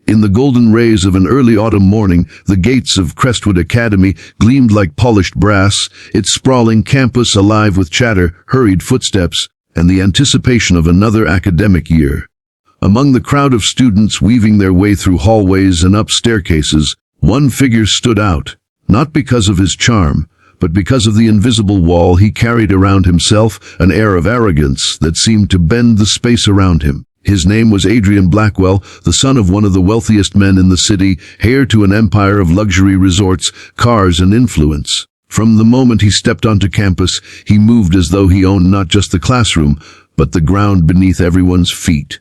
In the golden rays of an early autumn morning, the gates of Crestwood Academy gleamed like polished brass, its sprawling campus alive with chatter, hurried footsteps, and the anticipation of another academic year. Among the crowd of students weaving their way through hallways and up staircases, one figure stood out, not because of his charm, but because of the invisible wall he carried around himself, an air of arrogance that seemed to bend the space around him. His name was Adrian Blackwell, the son of one of the wealthiest men in the city, heir to an empire of luxury resorts, cars, and influence. From the moment he stepped onto campus, he moved as though he owned not just the classroom, but the ground beneath everyone's feet.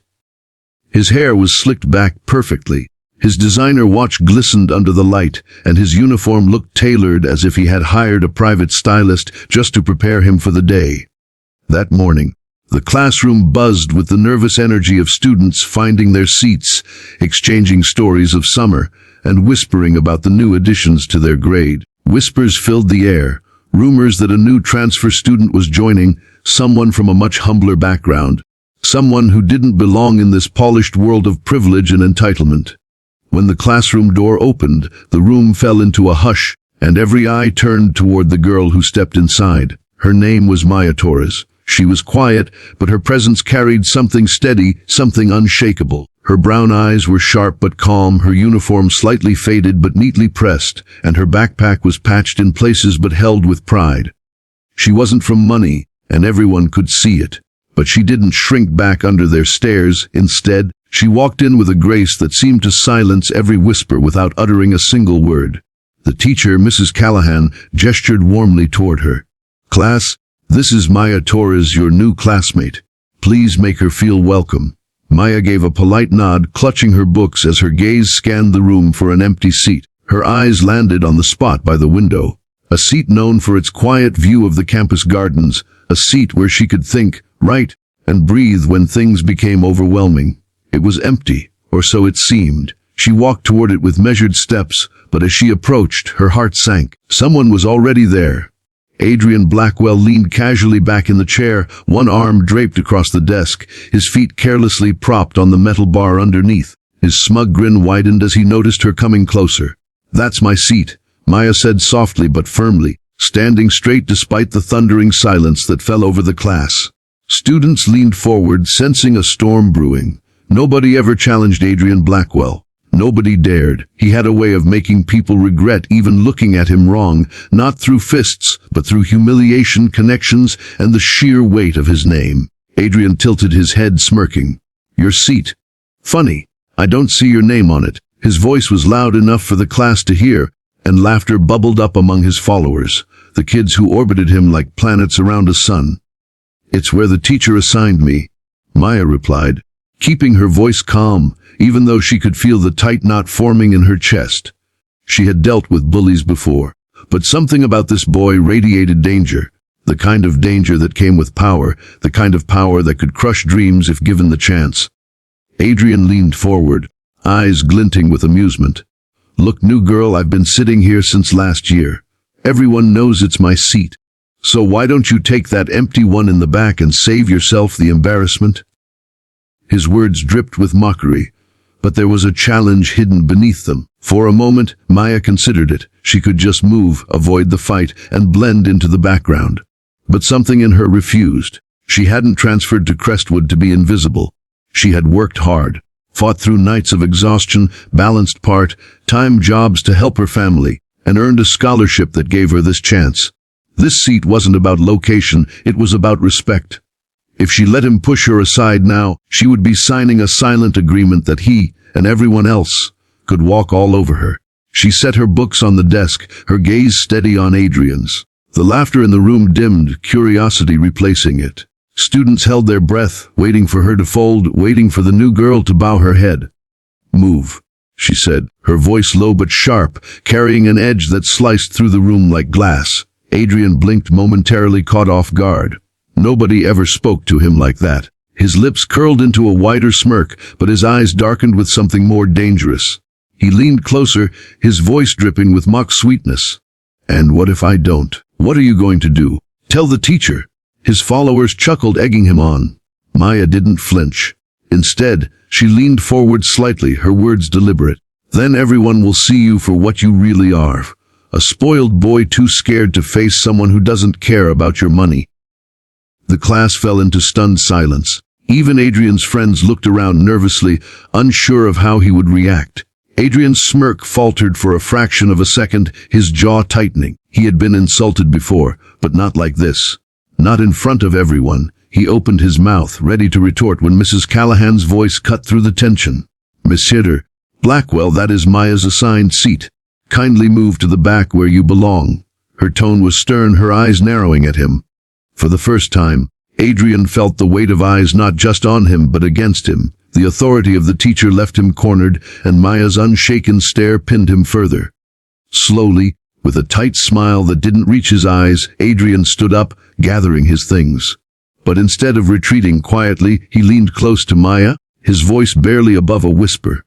His hair was slicked back perfectly. His designer watch glistened under the light, and his uniform looked tailored as if he had hired a private stylist just to prepare him for the day. That morning, the classroom buzzed with the nervous energy of students finding their seats, exchanging stories of summer, and whispering about the new additions to their grade. Whispers filled the air, rumors that a new transfer student was joining, someone from a much humbler background, someone who didn't belong in this polished world of privilege and entitlement. When the classroom door opened, the room fell into a hush, and every eye turned toward the girl who stepped inside. Her name was Maya Torres. She was quiet, but her presence carried something steady, something unshakable. Her brown eyes were sharp but calm, her uniform slightly faded but neatly pressed, and her backpack was patched in places but held with pride. She wasn't from money, and everyone could see it. But she didn't shrink back under their stares. Instead, she walked in with a grace that seemed to silence every whisper without uttering a single word. The teacher, Mrs. Callahan, gestured warmly toward her. "Class, this is Maya Torres, your new classmate. Please make her feel welcome." Maya gave a polite nod, clutching her books as her gaze scanned the room for an empty seat. Her eyes landed on the spot by the window, a seat known for its quiet view of the campus gardens, a seat where she could think, write, and breathe when things became overwhelming. It was empty, or so it seemed. She walked toward it with measured steps, but as she approached, her heart sank. Someone was already there. Adrian Blackwell leaned casually back in the chair, one arm draped across the desk, his feet carelessly propped on the metal bar underneath. His smug grin widened as he noticed her coming closer. "That's my seat," Maya said softly but firmly, standing straight despite the thundering silence that fell over the class. Students leaned forward, sensing a storm brewing. Nobody ever challenged Adrian Blackwell. Nobody dared. He had a way of making people regret even looking at him wrong, not through fists, but through humiliation, connections, and the sheer weight of his name. Adrian tilted his head, smirking. "Your seat. Funny, I don't see your name on it." His voice was loud enough for the class to hear, and laughter bubbled up among his followers, the kids who orbited him like planets around a sun. "It's where the teacher assigned me," Maya replied, keeping her voice calm, even though she could feel the tight knot forming in her chest. She had dealt with bullies before, but something about this boy radiated danger, the kind of danger that came with power, the kind of power that could crush dreams if given the chance. Adrian leaned forward, eyes glinting with amusement. "Look, new girl, I've been sitting here since last year. Everyone knows it's my seat. So why don't you take that empty one in the back and save yourself the embarrassment?" His words dripped with mockery, but there was a challenge hidden beneath them. For a moment, Maya considered it. She could just move, avoid the fight, and blend into the background. But something in her refused. She hadn't transferred to Crestwood to be invisible. She had worked hard, fought through nights of exhaustion, balanced part-time jobs to help her family, and earned a scholarship that gave her this chance. This seat wasn't about location, it was about respect. If she let him push her aside now, she would be signing a silent agreement that he, and everyone else, could walk all over her. She set her books on the desk, her gaze steady on Adrian's. The laughter in the room dimmed, curiosity replacing it. Students held their breath, waiting for her to fold, waiting for the new girl to bow her head. "Move," she said, her voice low but sharp, carrying an edge that sliced through the room like glass. Adrian blinked, momentarily caught off guard. Nobody ever spoke to him like that. His lips curled into a wider smirk, but his eyes darkened with something more dangerous. He leaned closer, his voice dripping with mock sweetness. "And what if I don't? What are you going to do? Tell the teacher?" His followers chuckled, egging him on. Maya didn't flinch. Instead, She leaned forward slightly, her words deliberate. "Then everyone will see you for what you really are. A spoiled boy too scared to face someone who doesn't care about your money." The class fell into stunned silence. Even Adrian's friends looked around nervously, unsure of how he would react. Adrian's smirk faltered for a fraction of a second, his jaw tightening. He had been insulted before, but not like this. Not in front of everyone. He opened his mouth, ready to retort, when Mrs. Callahan's voice cut through the tension. "Monsieur Blackwell, that is Maya's assigned seat. Kindly move to the back where you belong." Her tone was stern, her eyes narrowing at him. For the first time, Adrian felt the weight of eyes not just on him, but against him. The authority of the teacher left him cornered, and Maya's unshaken stare pinned him further. Slowly, with a tight smile that didn't reach his eyes, Adrian stood up, gathering his things. But instead of retreating quietly, he leaned close to Maya, his voice barely above a whisper.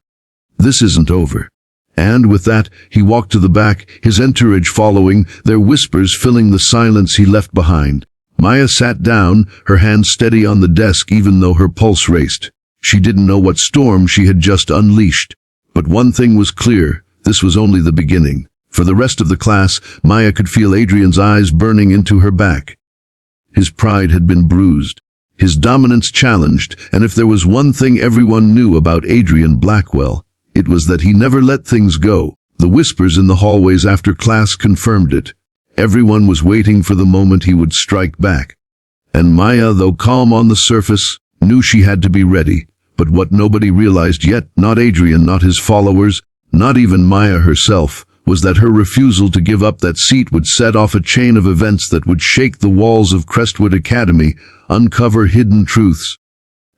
"This isn't over." And with that, he walked to the back, his entourage following, their whispers filling the silence he left behind. Maya sat down, her hand steady on the desk even though her pulse raced. She didn't know what storm she had just unleashed. But one thing was clear, this was only the beginning. For the rest of the class, Maya could feel Adrian's eyes burning into her back. His pride had been bruised, his dominance challenged, and if there was one thing everyone knew about Adrian Blackwell, it was that he never let things go. The whispers in the hallways after class confirmed it. Everyone was waiting for the moment he would strike back. And Maya, though calm on the surface, knew she had to be ready. But what nobody realized yet, not Adrian, not his followers, not even Maya herself, was that her refusal to give up that seat would set off a chain of events that would shake the walls of Crestwood Academy, uncover hidden truths,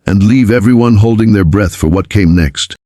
and leave everyone holding their breath for what came next.